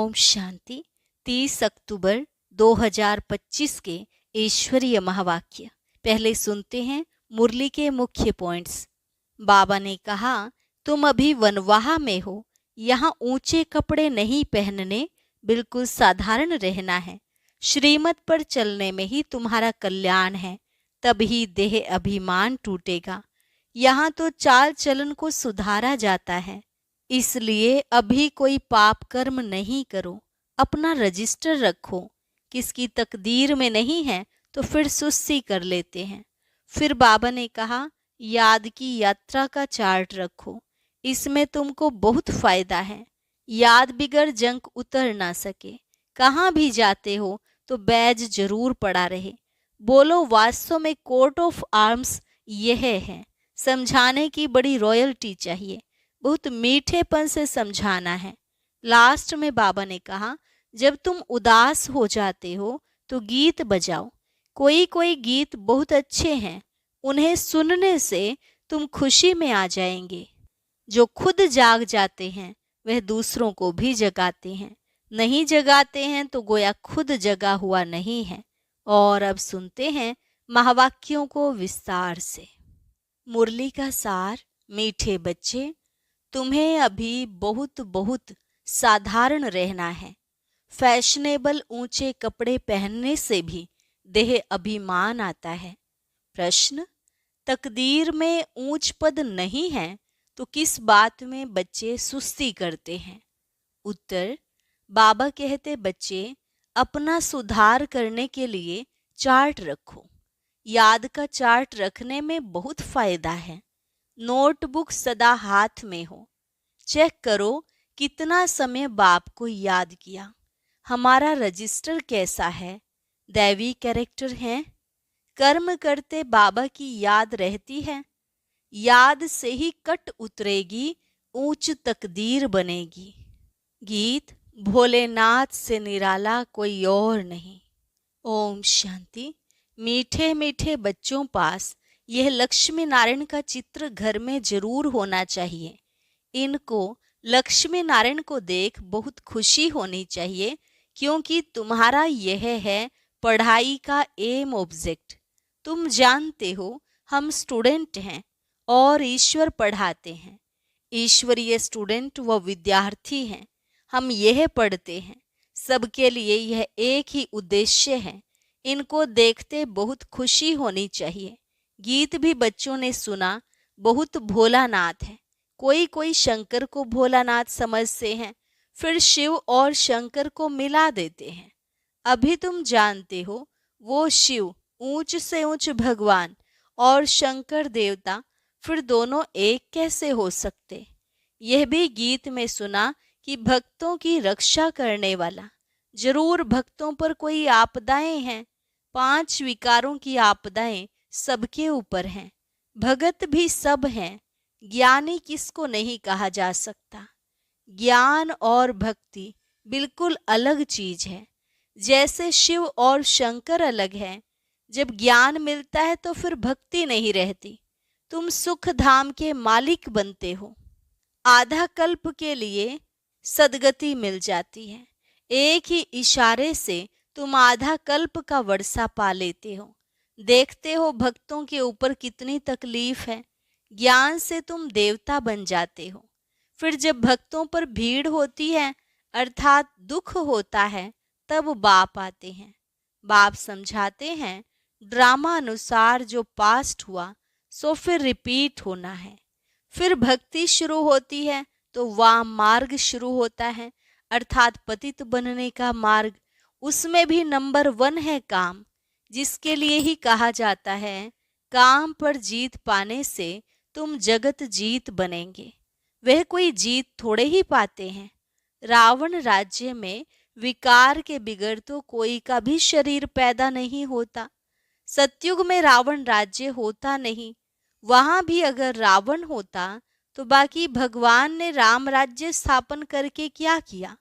ओम शांति। 30 अक्टूबर 2025 के ईश्वरीय महावाक्य। पहले सुनते हैं मुरली के मुख्य पॉइंट्स। बाबा ने कहा, तुम अभी वनवाह में हो, यहाँ ऊंचे कपड़े नहीं पहनने, बिल्कुल साधारण रहना है। श्रीमत पर चलने में ही तुम्हारा कल्याण है, तभी देह अभिमान टूटेगा। यहाँ तो चाल चलन को सुधारा जाता है, इसलिए अभी कोई पाप कर्म नहीं करो। अपना रजिस्टर रखो, किसकी तकदीर में नहीं है तो फिर सुस्ती कर लेते हैं। फिर बाबा ने कहा, याद की यात्रा का चार्ट रखो, इसमें तुमको बहुत फायदा है। याद बिगड़ जंक उतर ना सके। कहाँ भी जाते हो तो बैज जरूर पड़ा रहे। बोलो, वास्तव में कोट ऑफ आर्म्स यह है। समझाने की बड़ी रॉयल्टी चाहिए, बहुत मीठेपन से समझाना है। लास्ट में बाबा ने कहा, जब तुम उदास हो जाते हो तो गीत बजाओ। कोई कोई गीत बहुत अच्छे हैं, उन्हें सुनने से तुम खुशी में आ जाएंगे। जो खुद जाग जाते हैं वह दूसरों को भी जगाते हैं, नहीं जगाते हैं तो गोया खुद जगा हुआ नहीं है। और अब सुनते हैं महावाक्यों को विस्तार से। मुरली का सार। मीठे बच्चे, तुम्हें अभी बहुत बहुत साधारण रहना है। फैशनेबल ऊंचे कपड़े पहनने से भी देह अभिमान आता है। प्रश्न, तकदीर में ऊंच पद नहीं है तो किस बात में बच्चे सुस्ती करते हैं? उत्तर, बाबा कहते, बच्चे अपना सुधार करने के लिए चार्ट रखो। याद का चार्ट रखने में बहुत फायदा है। नोटबुक सदा हाथ में हो। चेक करो कितना समय बाप को याद किया। हमारा रजिस्टर कैसा है? दैवी कैरेक्टर है? कर्म करते बाबा की याद रहती है? याद से ही कट उतरेगी, ऊंच तकदीर बनेगी। गीत। भोलेनाथ से निराला कोई और नहीं। ओम शांति। मीठे मीठे बच्चों पास यह लक्ष्मी नारायण का चित्र घर में जरूर होना चाहिए। इनको लक्ष्मी नारायण को देख बहुत खुशी होनी चाहिए, क्योंकि तुम्हारा यह है पढ़ाई का एम ऑब्जेक्ट। तुम जानते हो हम स्टूडेंट हैं और ईश्वर पढ़ाते हैं। ईश्वरीय स्टूडेंट व विद्यार्थी हैं। हम यह पढ़ते हैं, सबके लिए यह एक ही उद्देश्य है। इनको देखते बहुत खुशी होनी चाहिए। गीत भी बच्चों ने सुना, बहुत भोलानाथ है। कोई कोई शंकर को भोलानाथ समझते हैं, फिर शिव और शंकर को मिला देते हैं। अभी तुम जानते हो वो शिव ऊंच से ऊंच भगवान और शंकर देवता, फिर दोनों एक कैसे हो सकते? यह भी गीत में सुना कि भक्तों की रक्षा करने वाला। जरूर भक्तों पर कोई आपदाएं हैं। 5 विकारों की आपदाएं सबके ऊपर हैं। भगत भी सब हैं। ज्ञानी किसको नहीं कहा जा सकता। ज्ञान और भक्ति बिल्कुल अलग चीज है। जैसे शिव और शंकर अलग हैं। जब ज्ञान मिलता है तो फिर भक्ति नहीं रहती। तुम सुख धाम के मालिक बनते हो। आधा कल्प के लिए सदगति मिल जाती है। एक ही इशारे से तुम आधा कल्प का वर्षा पा लेते हो। देखते हो भक्तों के ऊपर कितनी तकलीफ है। ज्ञान से तुम देवता बन जाते हो। फिर जब भक्तों पर भीड़ होती है, अर्थात दुख होता है, तब बाप आते हैं। बाप समझाते हैं, ड्रामा अनुसार जो पास्ट हुआ सो फिर रिपीट होना है। फिर भक्ति शुरू होती है तो वाम मार्ग शुरू होता है, अर्थात पतित बनने का मार्ग। उसमें भी नंबर 1 है काम, जिसके लिए ही कहा जाता है, काम पर जीत पाने से तुम जगत जीत बनेंगे। वह कोई जीत थोड़े ही पाते हैं। रावण राज्य में विकार के बिगड़ तो कोई का भी शरीर पैदा नहीं होता। सतयुग में रावण राज्य होता नहीं। वहां भी अगर रावण होता तो बाकी भगवान ने राम राज्य स्थापन करके क्या किया?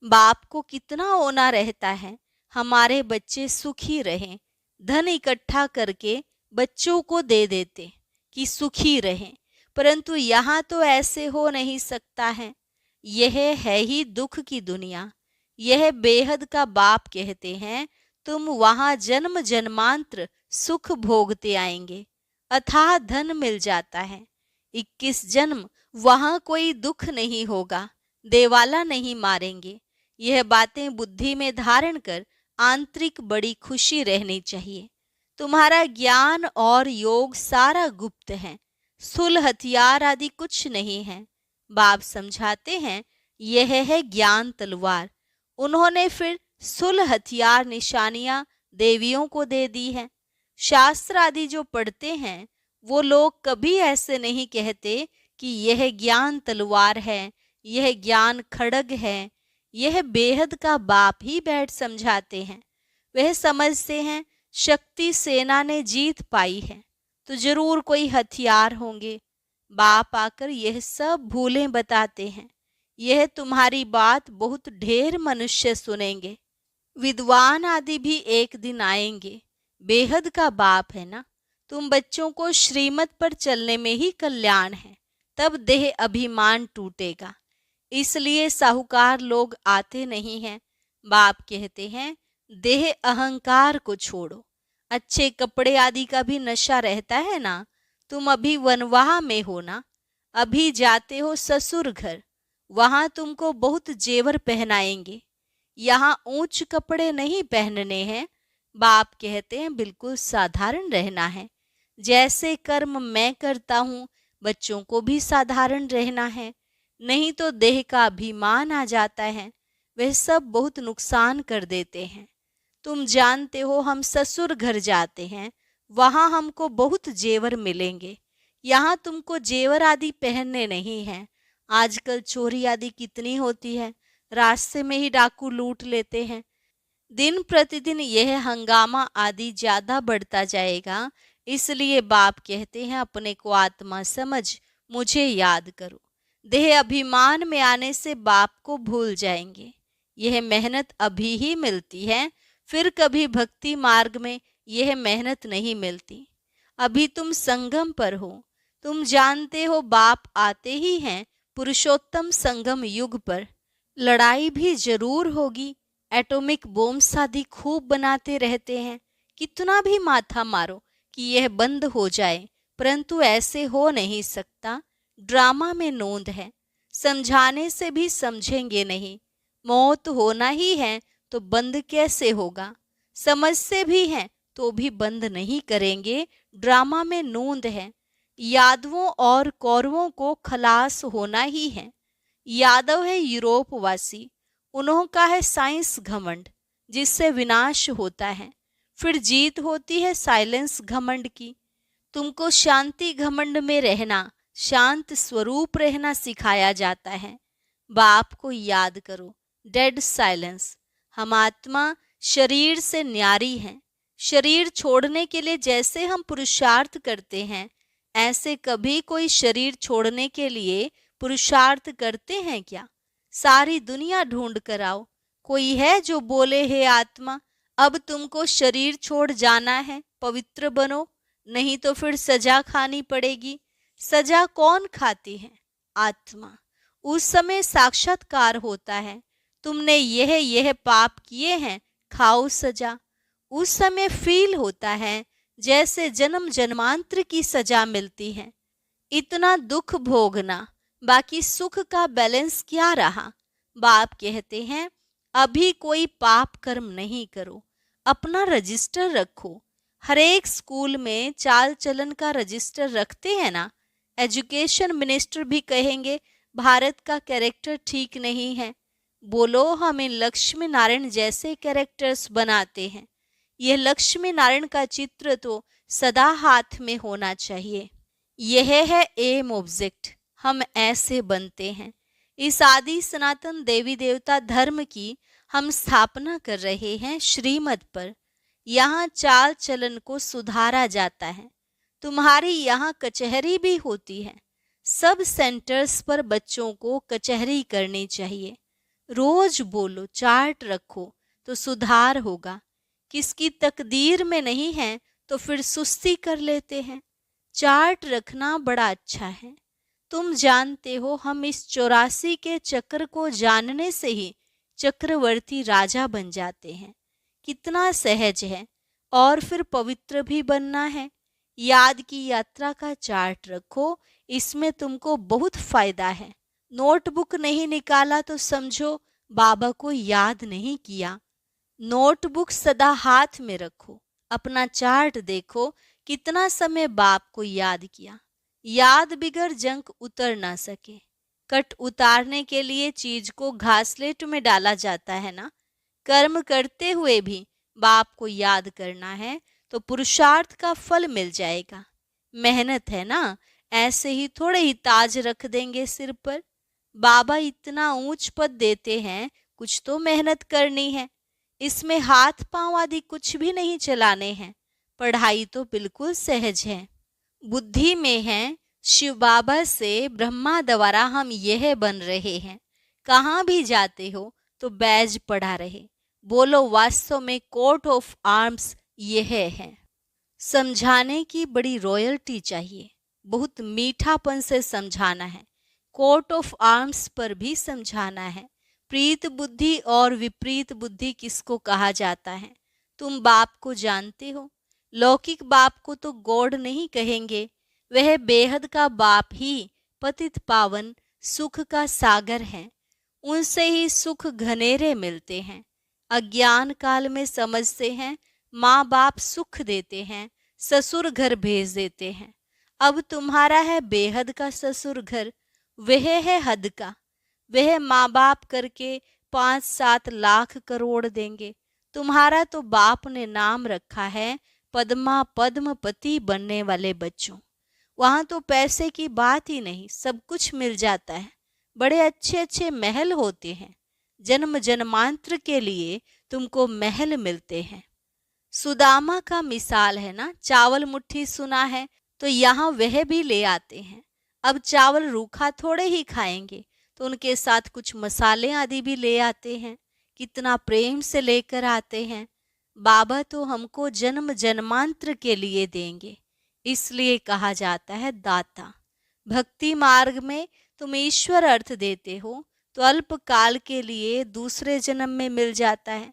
बाप को कितना होना रहता है, हमारे बच्चे सुखी रहें। धन इकट्ठा करके बच्चों को दे देते कि सुखी रहें, परंतु यहाँ तो ऐसे हो नहीं सकता है। यह है ही दुख की दुनिया। यह बेहद का बाप कहते हैं, तुम वहां जन्म जन्मांतर सुख भोगते आएंगे, अथाह धन मिल जाता है। 21 जन्म वहां कोई दुख नहीं होगा, देवाला नहीं मारेंगे। यह बातें बुद्धि में धारण कर आंतरिक बड़ी खुशी रहनी चाहिए। तुम्हारा ज्ञान और योग सारा गुप्त है, स्थूल हथियार आदि कुछ नहीं है। बाप समझाते हैं, यह है ज्ञान तलवार। उन्होंने फिर स्थूल हथियार निशानियां देवियों को दे दी है। शास्त्र आदि जो पढ़ते हैं वो लोग कभी ऐसे नहीं कहते कि यह ज्ञान तलवार है, यह ज्ञान खड़ग है। यह बेहद का बाप ही बैठ समझाते हैं। वह समझते हैं शक्ति सेना ने जीत पाई है तो जरूर कोई हथियार होंगे। बाप आकर यह सब भूलें बताते हैं। यह तुम्हारी बात बहुत ढेर मनुष्य सुनेंगे, विद्वान आदि भी एक दिन आएंगे। बेहद का बाप है ना। तुम बच्चों को श्रीमत पर चलने में ही कल्याण है, तब देह अभिमान टूटेगा। इसलिए साहूकार लोग आते नहीं हैं। बाप कहते हैं, देह अहंकार को छोड़ो। अच्छे कपड़े आदि का भी नशा रहता है ना। तुम अभी वनवाह में हो ना, अभी जाते हो ससुर घर, वहां तुमको बहुत जेवर पहनाएंगे। यहाँ ऊंच कपड़े नहीं पहनने हैं। बाप कहते हैं बिल्कुल साधारण रहना है। जैसे कर्म मैं करता हूँ बच्चों को भी साधारण रहना है, नहीं तो देह का अभिमान आ जाता है। वह सब बहुत नुकसान कर देते हैं। तुम जानते हो हम ससुर घर जाते हैं, वहां हमको बहुत जेवर मिलेंगे। यहाँ तुमको जेवर आदि पहनने नहीं हैं। आजकल चोरी आदि कितनी होती है, रास्ते में ही डाकू लूट लेते हैं। दिन प्रतिदिन यह हंगामा आदि ज्यादा बढ़ता जाएगा। इसलिए बाप कहते हैं, अपने को आत्मा समझ मुझे याद करो। देह अभिमान में आने से बाप को भूल जाएंगे। यह मेहनत अभी ही मिलती है, फिर कभी भक्ति मार्ग में यह मेहनत नहीं मिलती। अभी तुम संगम पर हो। तुम जानते हो बाप आते ही हैं पुरुषोत्तम संगम युग पर। लड़ाई भी जरूर होगी। एटॉमिक बॉम्ब्स आदि खूब बनाते रहते हैं। कितना भी माथा मारो कि यह बंद हो जाए, परंतु ऐसे हो नहीं सकता। ड्रामा में नोंद है, समझाने से भी समझेंगे नहीं। मौत होना ही है तो बंद कैसे होगा। समझते भी हैं तो भी बंद नहीं करेंगे। ड्रामा में नोंद है। यादवों और कौरवों को खलास होना ही है। यादव है यूरोप वासी, उन्हों का है साइंस घमंड, जिससे विनाश होता है। फिर जीत होती है साइलेंस घमंड की। तुमको शांति घमंड में रहना, शांत स्वरूप रहना सिखाया जाता है। बाप को याद करो, डेड साइलेंस। हम आत्मा शरीर से न्यारी हैं। शरीर छोड़ने के लिए जैसे हम पुरुषार्थ करते हैं, ऐसे कभी कोई शरीर छोड़ने के लिए पुरुषार्थ करते हैं क्या। सारी दुनिया ढूंढ कर आओ, कोई है जो बोले हे आत्मा अब तुमको शरीर छोड़ जाना है, पवित्र बनो, नहीं तो फिर सजा खानी पड़ेगी। सजा कौन खाती है? आत्मा। उस समय साक्षात्कार होता है, तुमने यह पाप किए हैं, खाओ सजा। उस समय फील होता है जैसे जन्म जन्मांतर की सजा मिलती है। इतना दुख भोगना, बाकी सुख का बैलेंस क्या रहा। बाप कहते हैं, अभी कोई पाप कर्म नहीं करो, अपना रजिस्टर रखो। हर एक स्कूल में चाल चलन का रजिस्टर रखते हैं ना। एजुकेशन मिनिस्टर भी कहेंगे भारत का कैरेक्टर ठीक नहीं है। बोलो, हमें लक्ष्मी नारायण जैसे कैरेक्टर्स बनाते हैं। यह लक्ष्मी नारायण का चित्र तो सदा हाथ में होना चाहिए। यह है एम ऑब्जेक्ट। हम ऐसे बनते हैं। इस आदि सनातन देवी देवता धर्म की हम स्थापना कर रहे हैं श्रीमत पर। यहाँ चाल चलन को सुधारा जाता है। तुम्हारी यहाँ कचहरी भी होती है। सब सेंटर्स पर बच्चों को कचहरी करनी चाहिए। रोज बोलो, चार्ट रखो तो सुधार होगा। किसकी तकदीर में नहीं है तो फिर सुस्ती कर लेते हैं। चार्ट रखना बड़ा अच्छा है। तुम जानते हो हम इस 84 के चक्र को जानने से ही चक्रवर्ती राजा बन जाते हैं। कितना सहज है। और फिर पवित्र भी बनना है। याद की यात्रा का चार्ट रखो, इसमें तुमको बहुत फायदा है। नोटबुक नहीं निकाला तो समझो बाबा को याद नहीं किया। नोटबुक सदा हाथ में रखो। अपना चार्ट देखो, कितना समय बाप को याद किया। याद बिगर जंक उतर ना सके। कट उतारने के लिए चीज को घासलेट में डाला जाता है ना। कर्म करते हुए भी बाप को याद करना है तो पुरुषार्थ का फल मिल जाएगा। मेहनत है ना, ऐसे ही थोड़े ही ताज रख देंगे सिर पर। बाबा इतना ऊंच पद देते हैं, कुछ तो मेहनत करनी है। इसमें हाथ पांव आदि कुछ भी नहीं चलाने हैं। पढ़ाई तो बिल्कुल सहज है। बुद्धि में है, शिव बाबा से ब्रह्मा द्वारा हम यह बन रहे हैं। कहाँ भी जाते हो तो बैज पढ़ा रहे। बोलो वास्तव में कोट ऑफ आर्म्स यह है। समझाने की बड़ी रॉयल्टी चाहिए। बहुत मीठापन से समझाना है। कोट ऑफ आर्म्स पर भी समझाना है। प्रीत बुद्धि और विपरीत बुद्धि किसको कहा जाता है? तुम बाप को जानते हो। लौकिक बाप को तो गॉड नहीं कहेंगे। वह बेहद का बाप ही पतित पावन सुख का सागर है। उनसे ही सुख घनेरे मिलते हैं। अज्ञान काल में समझते हैं माँ बाप सुख देते हैं, ससुर घर भेज देते हैं। अब तुम्हारा है बेहद का ससुर घर, वह है हद का। वह माँ बाप करके 5-7 लाख करोड़ देंगे। तुम्हारा तो बाप ने नाम रखा है पद्मा पद्मपति बनने वाले बच्चों। वहां तो पैसे की बात ही नहीं, सब कुछ मिल जाता है। बड़े अच्छे अच्छे महल होते हैं। जन्म जन्मांतर के लिए तुमको महल मिलते हैं। सुदामा का मिसाल है ना, चावल मुट्ठी सुना है तो यहाँ वह भी ले आते हैं। अब चावल रूखा थोड़े ही खाएंगे तो उनके साथ कुछ मसाले आदि भी ले आते हैं। कितना प्रेम से लेकर आते हैं। बाबा तो हमको जन्म जन्मांतर के लिए देंगे, इसलिए कहा जाता है दाता। भक्ति मार्ग में तुम ईश्वर अर्थ देते हो तो अल्प काल के लिए दूसरे जन्म में मिल जाता है।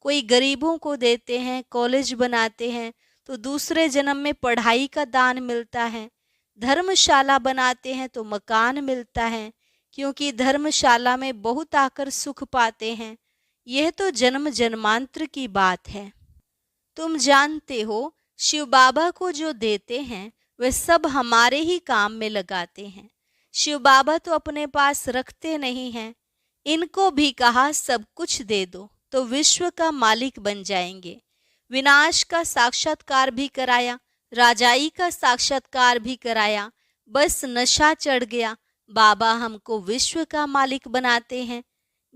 कोई गरीबों को देते हैं, कॉलेज बनाते हैं तो दूसरे जन्म में पढ़ाई का दान मिलता है। धर्मशाला बनाते हैं तो मकान मिलता है, क्योंकि धर्मशाला में बहुत आकर सुख पाते हैं। यह तो जन्म जन्मांतर की बात है। तुम जानते हो शिव बाबा को जो देते हैं वे सब हमारे ही काम में लगाते हैं। शिव बाबा तो अपने पास रखते नहीं हैं। इनको भी कहा सब कुछ दे दो तो विश्व का मालिक बन जाएंगे। विनाश का साक्षात्कार भी कराया, राजाई का साक्षात्कार भी कराया। बस नशा चढ़ गया, बाबा हमको विश्व का मालिक बनाते हैं।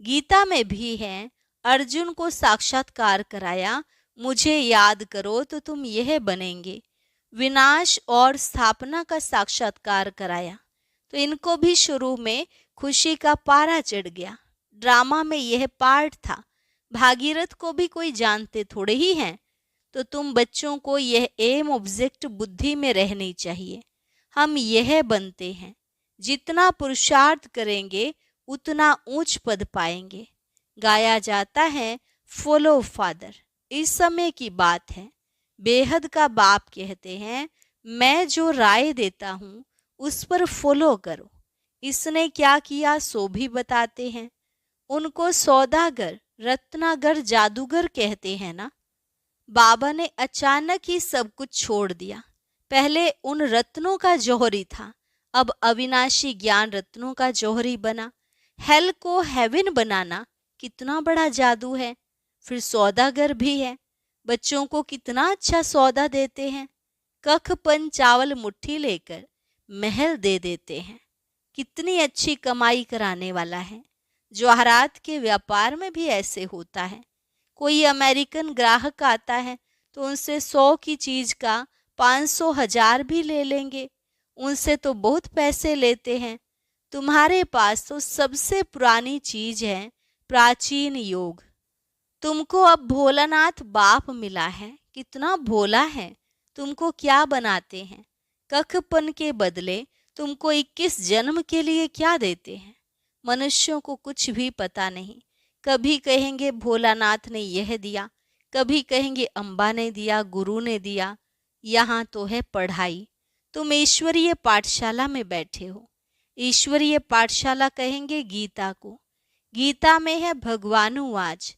गीता में भी है, अर्जुन को साक्षात्कार कराया, मुझे याद करो तो तुम यह बनेंगे। विनाश और स्थापना का साक्षात्कार कराया तो इनको भी शुरू में खुशी का पारा चढ़ गया। ड्रामा में यह पार्ट था। भागीरथ को भी कोई जानते थोड़े ही हैं। तो तुम बच्चों को यह एम ऑब्जेक्ट बुद्धि में रहनी चाहिए। हम यह बनते हैं। जितना पुरुषार्थ करेंगे उतना ऊंच पद पाएंगे। गाया जाता है फॉलो फादर। इस समय की बात है। बेहद का बाप कहते हैं मैं जो राय देता हूँ उस पर फॉलो करो। इसने क्या किया सो भी बताते हैं। उनको सौदागर रत्नागर जादूगर कहते हैं ना। बाबा ने अचानक ही सब कुछ छोड़ दिया। पहले उन रत्नों का जौहरी था, अब अविनाशी ज्ञान रत्नों का जौहरी बना। हेल को हेवन बनाना कितना बड़ा जादू है। फिर सौदागर भी है। बच्चों को कितना अच्छा सौदा देते हैं। कखपन चावल मुट्ठी लेकर महल दे देते हैं। कितनी अच्छी कमाई कराने वाला है। जवाहरात के व्यापार में भी ऐसे होता है। कोई अमेरिकन ग्राहक आता है तो उनसे 100 की चीज का 500 1000 भी ले लेंगे। उनसे तो बहुत पैसे लेते हैं। तुम्हारे पास तो सबसे पुरानी चीज है प्राचीन योग। तुमको अब भोलानाथ बाप मिला है। कितना भोला है। तुमको क्या बनाते हैं। कखपन के बदले तुमको 21 जन्म के लिए क्या देते हैं। मनुष्यों को कुछ भी पता नहीं। कभी कहेंगे भोलानाथ ने यह दिया, कभी कहेंगे अम्बा ने दिया, गुरु ने दिया। यहाँ तो है पढ़ाई। तुम ईश्वरीय पाठशाला में बैठे हो। ईश्वरीय पाठशाला कहेंगे गीता को। गीता में है भगवानुवाच।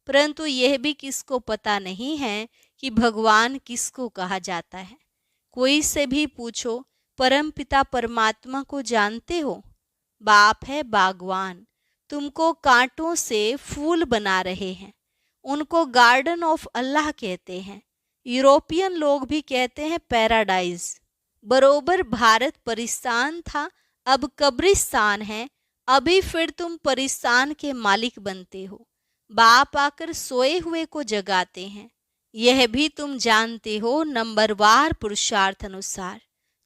परंतु यह भी किसको पता नहीं है कि भगवान किसको कहा जाता है। कोई से भी पूछो, परम पिता परमात्मा को जानते हो? बाप है बागवान, तुमको कांटों से फूल बना रहे हैं। उनको गार्डन ऑफ अल्लाह कहते हैं। यूरोपियन लोग भी कहते हैं पैराडाइज। बरोबर भारत परिस्तान था, अब कब्रिस्तान है। अभी फिर तुम परिस्तान के मालिक बनते हो। बाप आकर सोए हुए को जगाते हैं। यह भी तुम जानते हो नंबरवार पुरुषार्थ अनुसार।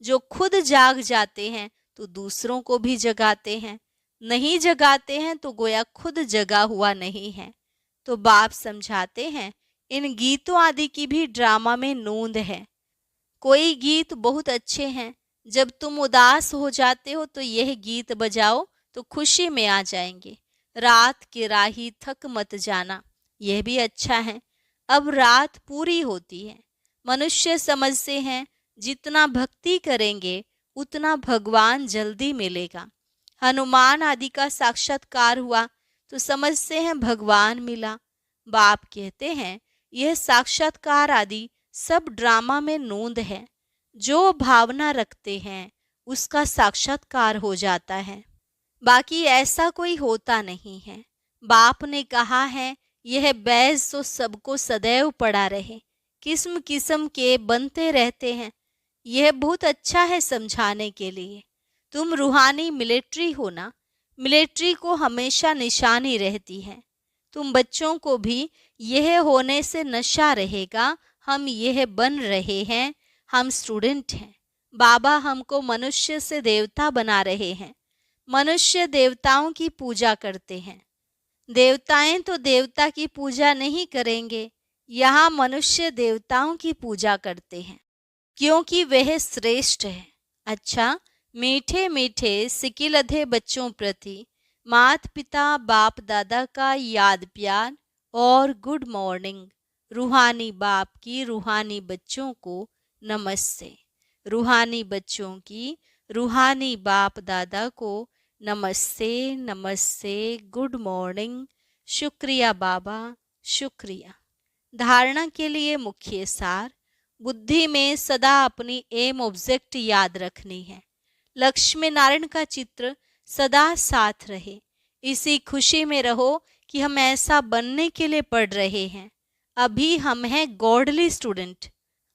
जो खुद जाग जाते हैं तो दूसरों को भी जगाते हैं, नहीं जगाते हैं तो गोया खुद जगा हुआ नहीं है। तो बाप समझाते हैं इन गीतों आदि की भी ड्रामा में नोंद है। कोई गीत बहुत अच्छे हैं, जब तुम उदास हो जाते हो तो यह गीत बजाओ तो खुशी में आ जाएंगे। रात के राही थक मत जाना, यह भी अच्छा है। अब रात पूरी होती है। मनुष्य समझते हैं जितना भक्ति करेंगे उतना भगवान जल्दी मिलेगा। हनुमान आदि का साक्षात्कार हुआ तो समझते हैं भगवान मिला। बाप कहते हैं यह साक्षात्कार आदि सब ड्रामा में नोंद है। जो भावना रखते हैं उसका साक्षात्कार हो जाता है, बाकी ऐसा कोई होता नहीं है। बाप ने कहा है यह बैज तो सबको सदैव पड़ा रहे, किस्म किस्म के बनते रहते हैं। यह बहुत अच्छा है समझाने के लिए। तुम रूहानी मिलिट्री हो ना, मिलिट्री को हमेशा निशानी रहती है। तुम बच्चों को भी यह होने से नशा रहेगा, हम यह बन रहे हैं, हम स्टूडेंट हैं। बाबा हमको मनुष्य से देवता बना रहे हैं। मनुष्य देवताओं की पूजा करते हैं। देवताएं तो देवता की पूजा नहीं करेंगे। यहाँ मनुष्य देवताओं की पूजा करते हैं क्योंकि वह श्रेष्ठ है। अच्छा, मीठे मीठे सिकिलधे बच्चों प्रति माता पिता बाप दादा का याद प्यार और गुड मॉर्निंग। रूहानी बाप की रूहानी बच्चों को नमस्ते। रूहानी बच्चों की रूहानी बाप दादा को नमस्ते नमस्ते, गुड मॉर्निंग। शुक्रिया बाबा, शुक्रिया। धारणा के लिए मुख्य सार। बुद्धि में सदा अपनी एम ऑब्जेक्ट याद रखनी है। लक्ष्मी नारायण का चित्र सदा साथ रहे। इसी खुशी में रहो कि हम ऐसा बनने के लिए पढ़ रहे हैं। अभी हम हैं गॉडली स्टूडेंट।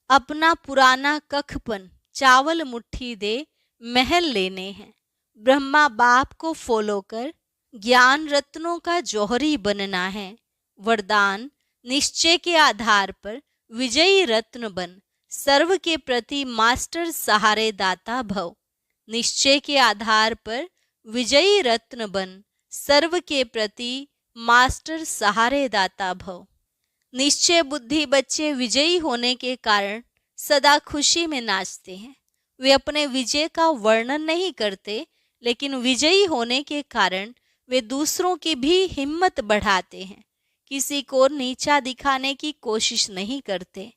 अपना पुराना कखपन चावल मुट्ठी दे महल लेने हैं। ब्रह्मा बाप को फॉलो कर ज्ञान रत्नों का जौहरी बनना है। वरदान निश्चय के आधार पर विजयी रत्न बन, सर्व के प्रति मास्टर सहारे दाता भव। निश्चय के आधार पर विजयी रत्न बन, सर्व के प्रति मास्टर सहारे दाता भव। निश्चय बुद्धि बच्चे विजयी होने के कारण सदा खुशी में नाचते हैं। वे अपने विजय का वर्णन नहीं करते, लेकिन विजयी होने के कारण वे दूसरों की भी हिम्मत बढ़ाते हैं। किसी को नीचा दिखाने की कोशिश नहीं करते,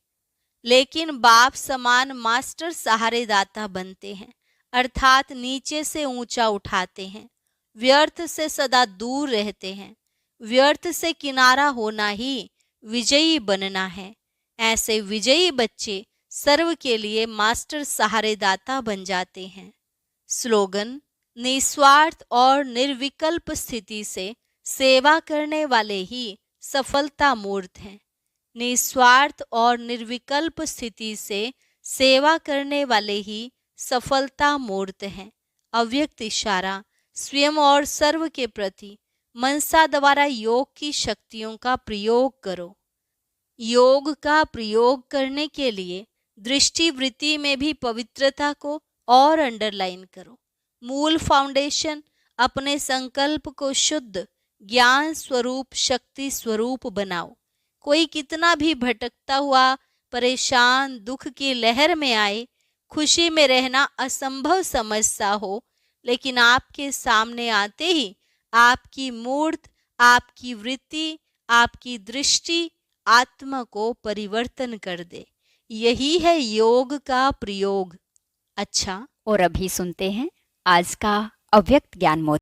लेकिन बाप समान मास्टर सहारेदाता बनते हैं, अर्थात नीचे से ऊंचा उठाते हैं। व्यर्थ से सदा दूर रहते हैं। व्यर्थ से किनारा होना ही विजयी बनना है। ऐसे विजयी बच्चे सर्व के लिए मास्टर सहारेदाता बन जाते हैं। स्लोगन: निस्वार्थ और निर्विकल्प स्थिति से सेवा करने वाले ही सफलता मूर्त हैं। निस्वार्थ और निर्विकल्प स्थिति से सेवा करने वाले ही सफलता मूर्त हैं। अव्यक्त इशारा: स्वयं और सर्व के प्रति मनसा द्वारा योग की शक्तियों का प्रयोग करो। योग का प्रयोग करने के लिए दृष्टि वृत्ति में भी पवित्रता को और अंडरलाइन करो। मूल फाउंडेशन: अपने संकल्प को शुद्ध ज्ञान स्वरूप शक्ति स्वरूप बनाओ। कोई कितना भी भटकता हुआ परेशान दुख की लहर में आए, खुशी में रहना असंभव समझता हो, लेकिन आपके सामने आते ही आपकी मूर्त आपकी वृत्ति, आपकी दृष्टि आत्मा को परिवर्तन कर दे। यही है योग का प्रयोग। अच्छा, और अभी सुनते हैं आज का अव्यक्त ज्ञान मोती।